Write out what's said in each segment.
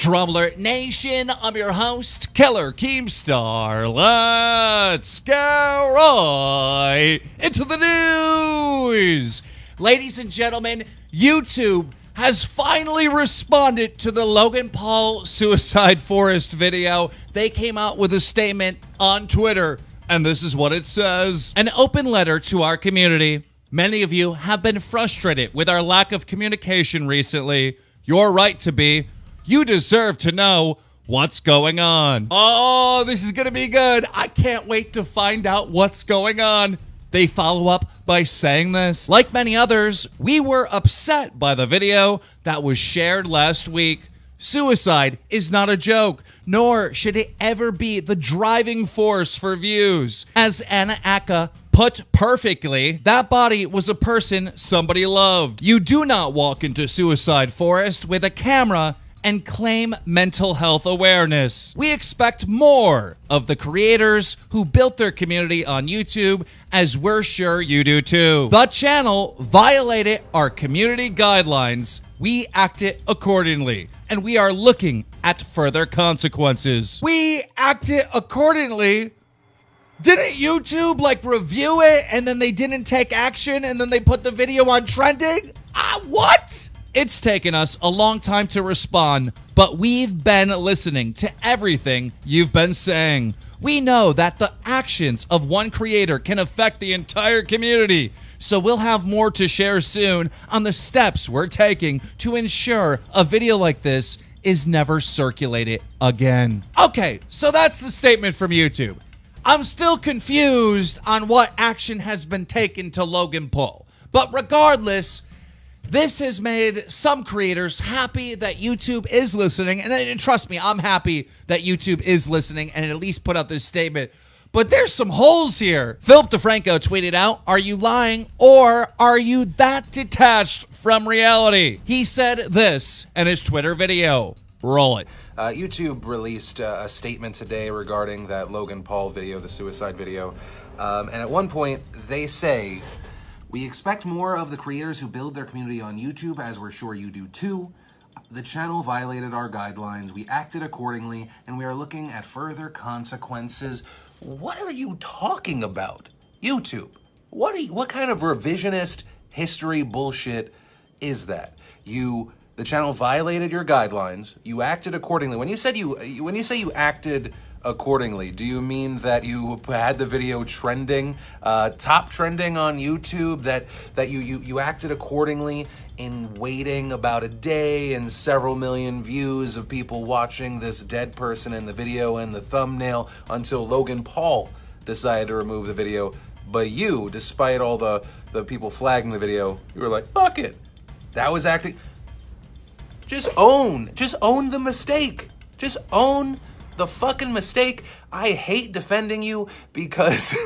Drumler Nation, I'm your host, Keller Keemstar. Let's go right into the news. Ladies and gentlemen, YouTube has finally responded to the Logan Paul Suicide Forest video. They came out with a statement on Twitter, and this is what it says. An open letter to our community. Many of you have been frustrated with our lack of communication recently. You're right to be. You deserve to know what's going on. Oh, this is going to be good. I can't wait to find out what's going on. They follow up by saying this. Like many others, we were upset by the video that was shared last week. Suicide is not a joke, nor should it ever be the driving force for views. As Anna Aka put perfectly, that body was a person somebody loved. You do not walk into Suicide Forest with a camera and claim mental health awareness. We expect more of the creators who built their community on YouTube, as we're sure you do too. The channel violated our community guidelines. We acted accordingly, and we are looking at further consequences. We acted accordingly? Didn't YouTube review it and then they didn't take action and then they put the video on trending? What? It's taken us a long time to respond, but we've been listening to everything you've been saying. We know that the actions of one creator can affect the entire community, so we'll have more to share soon on the steps we're taking to ensure a video like this is never circulated again. Okay, so that's the statement from YouTube. I'm still confused on what action has been taken to Logan Paul, but regardless, this has made some creators happy that YouTube is listening. And trust me, I'm happy that YouTube is listening and at least put out this statement. But there's some holes here. Philip DeFranco tweeted out, "Are you lying or are you that detached from reality?" He said this in his Twitter video. Roll it. YouTube released a statement today regarding that Logan Paul video, the suicide video. And at one point, they say, "We expect more of the creators who build their community on YouTube, as we're sure you do too. The channel violated our guidelines. We acted accordingly, and we are looking at further consequences." What are you talking about? YouTube. What kind of revisionist history bullshit is that? The channel violated your guidelines. You acted accordingly. When you say you acted accordingly, do you mean that you had the video trending, top trending on YouTube, that you acted accordingly in waiting about a day and several million views of people watching this dead person in the video and the thumbnail until Logan Paul decided to remove the video, but you, despite all the people flagging the video, you were like, fuck it. That was acting. Just own the mistake. Just own the fucking mistake. I hate defending you because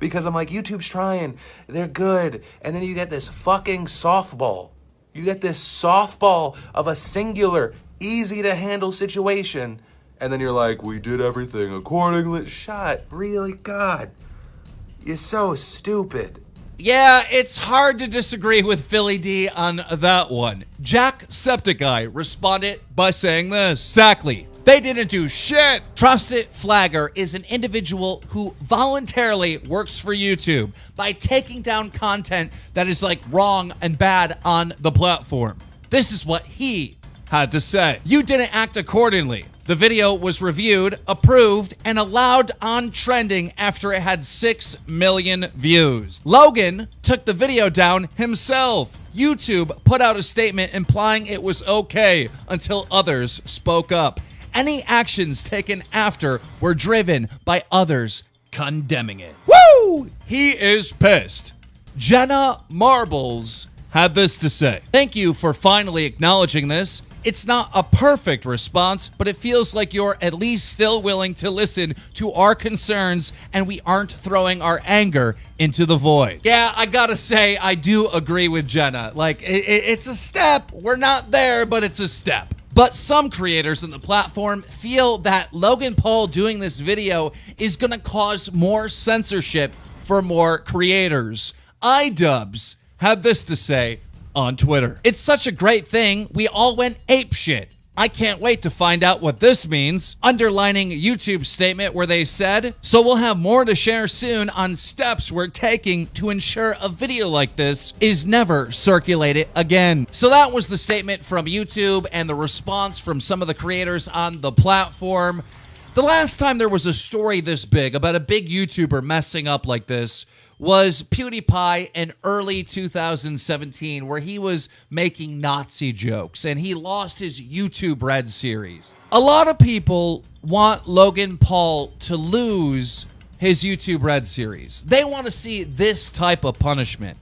I'm like, YouTube's trying, they're good, and then you get this fucking softball. You get this softball of a singular, easy to handle situation, and then you're like, we did everything accordingly. Shut, really? God, you're so stupid. Yeah, it's hard to disagree with Philly D on that one. Jacksepticeye responded by saying this. Exactly. They didn't do shit. Trusted Flagger is an individual who voluntarily works for YouTube by taking down content that is wrong and bad on the platform. This is what he had to say. You didn't act accordingly. The video was reviewed, approved, and allowed on trending after it had 6 million views. Logan took the video down himself. YouTube put out a statement implying it was okay until others spoke up. Any actions taken after were driven by others condemning it. Woo! He is pissed. Jenna Marbles had this to say. "Thank you for finally acknowledging this. It's not a perfect response, but it feels like you're at least still willing to listen to our concerns and we aren't throwing our anger into the void." Yeah, I gotta say, I do agree with Jenna. It's a step. We're not there, but it's a step. But some creators on the platform feel that Logan Paul doing this video is gonna cause more censorship for more creators. iDubbbz had this to say on Twitter. "It's such a great thing, we all went apeshit. I can't wait to find out what this means. Underlining YouTube's statement where they said, so we'll have more to share soon on steps we're taking to ensure a video like this is never circulated again. So that was the statement from YouTube and the response from some of the creators on the platform. The last time there was a story this big about a big YouTuber messing up like this was PewDiePie in early 2017, where he was making Nazi jokes and he lost his YouTube Red series. A lot of people want Logan Paul to lose his YouTube Red series. They want to see this type of punishment.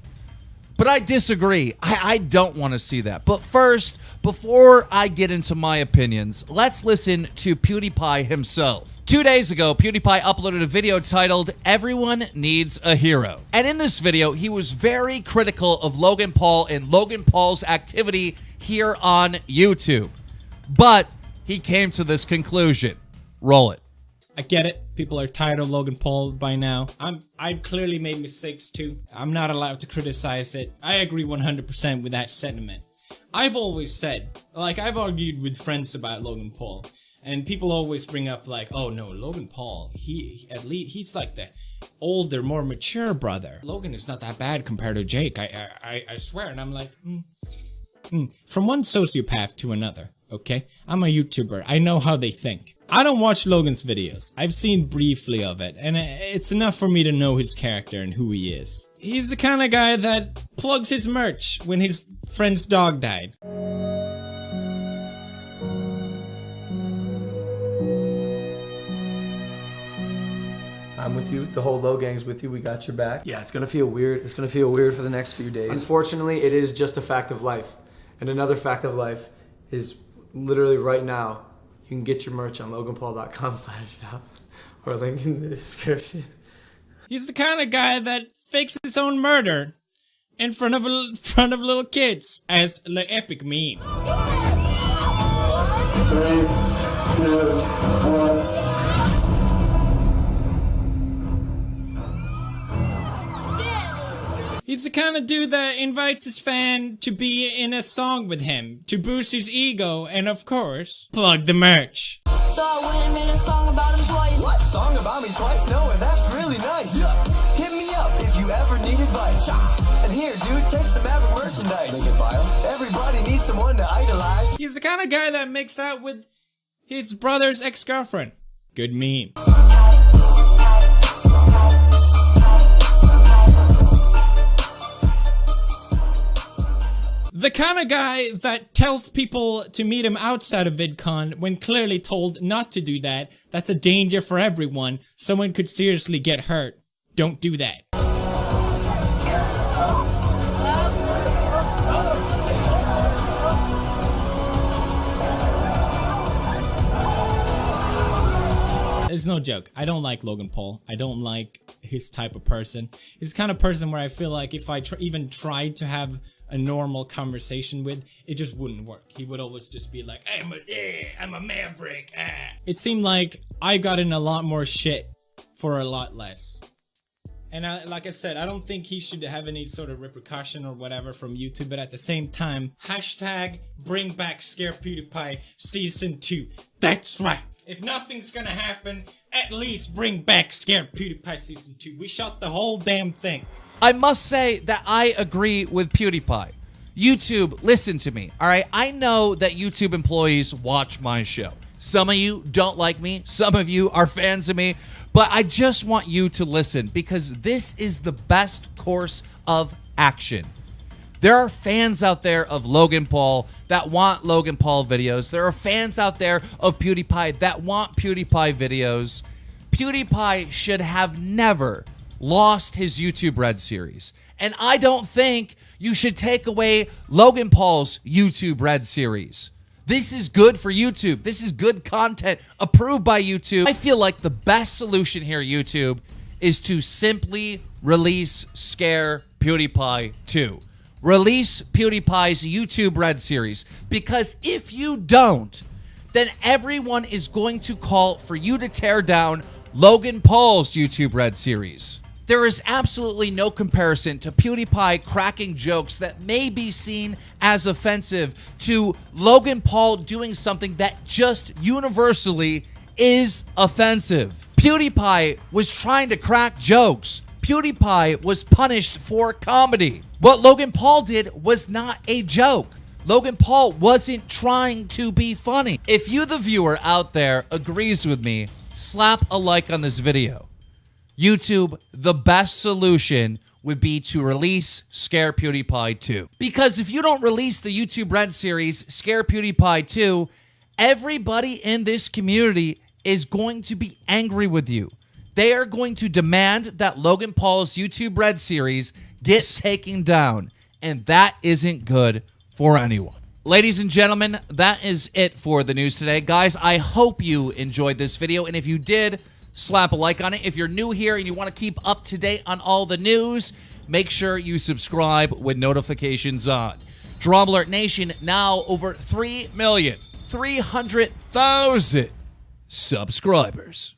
But I disagree. I don't want to see that. But first, before I get into my opinions, let's listen to PewDiePie himself. 2 days ago, PewDiePie uploaded a video titled, "Everyone Needs a Hero." And in this video, he was very critical of Logan Paul and Logan Paul's activity here on YouTube. But he came to this conclusion. Roll it. I get it. People are tired of Logan Paul by now. I clearly made mistakes too. I'm not allowed to criticize it. I agree 100% with that sentiment. I've always said, like, I've argued with friends about Logan Paul, and people always bring up like, oh no, Logan Paul, he's like the older, more mature brother. Logan is not that bad compared to Jake. I swear. And I'm like, from one sociopath to another. Okay, I'm a YouTuber. I know how they think. I don't watch Logan's videos. I've seen briefly of it, and it's enough for me to know his character and who he is. He's the kind of guy that plugs his merch when his friend's dog died. I'm with you. The whole Low Gang's with you. We got your back. Yeah, it's gonna feel weird. It's gonna feel weird for the next few days. Unfortunately, it is just a fact of life. And another fact of life is literally right now, you can get your merch on loganpaul.com/shop or link in the description. He's the kind of guy that fakes his own murder in front of little kids as the epic meme. 3, 2, 1. He's the kind of dude that invites his fan to be in a song with him, to boost his ego, and of course, plug the merch. So I went and made a song about him twice. What? Song about me twice? No, and that's really nice. Yeah. Hit me up if you ever need advice. And here, dude, take some Maverick merchandise. Make it viral. Everybody needs someone to idolize. He's the kind of guy that makes out with his brother's ex-girlfriend. Good meme. The kind of guy that tells people to meet him outside of VidCon when clearly told not to do that. That's a danger for everyone. Someone could seriously get hurt. Don't do that. It's no joke. I don't like Logan Paul. I don't like his type of person. He's the kind of person where I feel like if I even tried to have a normal conversation with, it just wouldn't work. He would always just be like, I'm a maverick. It seemed like I got in a lot more shit for a lot less. And like I said, I don't think he should have any sort of repercussion or whatever from YouTube, but at the same time, hashtag bring back Scare PewDiePie Season 2. That's right. If nothing's gonna happen, at least bring back Scare PewDiePie Season 2. We shot the whole damn thing. I must say that I agree with PewDiePie. YouTube, listen to me, all right? I know that YouTube employees watch my show. Some of you don't like me. Some of you are fans of me. But I just want you to listen because this is the best course of action. There are fans out there of Logan Paul that want Logan Paul videos. There are fans out there of PewDiePie that want PewDiePie videos. PewDiePie should have never lost his YouTube Red series. And I don't think you should take away Logan Paul's YouTube Red series. This is good for YouTube. This is good content approved by YouTube. I feel like the best solution here, YouTube, is to simply release Scare PewDiePie 2. Release PewDiePie's YouTube Red series. Because if you don't, then everyone is going to call for you to tear down Logan Paul's YouTube Red series. There is absolutely no comparison to PewDiePie cracking jokes that may be seen as offensive to Logan Paul doing something that just universally is offensive. PewDiePie was trying to crack jokes. PewDiePie was punished for comedy. What Logan Paul did was not a joke. Logan Paul wasn't trying to be funny. If you, the viewer out there, agrees with me, slap a like on this video. YouTube, the best solution would be to release Scare PewDiePie 2. Because if you don't release the YouTube Red series, Scare PewDiePie 2, everybody in this community is going to be angry with you. They are going to demand that Logan Paul's YouTube Red series gets taken down. And that isn't good for anyone. Ladies and gentlemen, that is it for the news today. Guys, I hope you enjoyed this video. And if you did, slap a like on it. If you're new here and you want to keep up to date on all the news, make sure you subscribe with notifications on. Drama Alert Nation, now over 3,300,000 subscribers.